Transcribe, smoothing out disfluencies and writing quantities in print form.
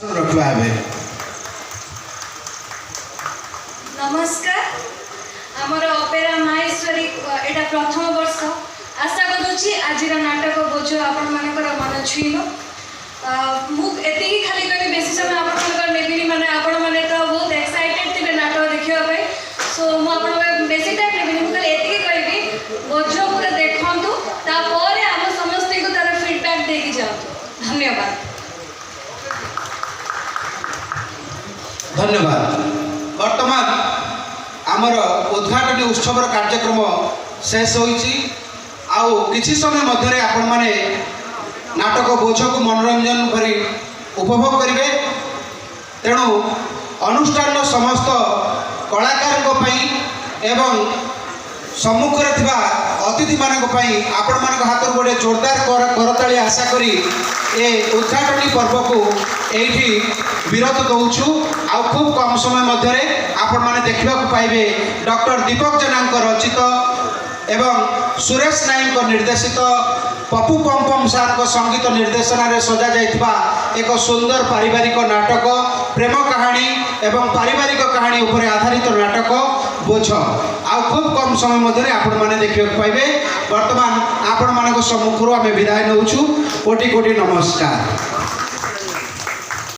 नमस्कार आमर अपेरा माहेश्वरी एटा प्रथम वर्ष आशा करुच्ची आज नाटक बोझ आपण मानकर मन छुईब मुझे खाली कह बेसी समय आपण नेबिनी मैंने आपण मैंने तो बहुत एक्साइटेड थे नाटक देखापी सो मुझे बेसी टाइम नेबिनी मुझे ये कहबी बोझ पूरा देखु तापर आम समस्त को तार फीडबैक देकी जाऊँ। धन्यवाद। धन्यवाद। वर्तमान आमर उद्घाटन उत्सव कार्यक्रम शेष होइछि आउ किछि समय मध्य आपण माने नाटक बोझ को मनोरंजन करी उपभोग करिवे। तेणु अनुष्ठान समस्त कलाकार एवं सम्मुखरे थिबा अतिथि मानक पई आपण मानक हाथ गोटे जोरदार करताली आशा करी ए उद्घाटनी पर्व को एठी विरत दउछु। आ खूब कम समय मध्य आपण माने देखिबा को पाइबे डॉक्टर दीपक जेना रचित एवं सुरेश नाईक निर्देशित पप्पू पम्पम सार को संगीत निर्देशन रे सजा जाइथिबा एक सुंदर पारिवारिक नाटक प्रेम कहानी एवं पारिवारिक कहानी उपरे आधारित नाटक बोझ आ खूब कम समय मध्य आपण माने देखिबा पाइबे। वर्तमान आपण मानक सम्मुखरु आमे विदाय नउछु। कोटि कोटि नमस्कार।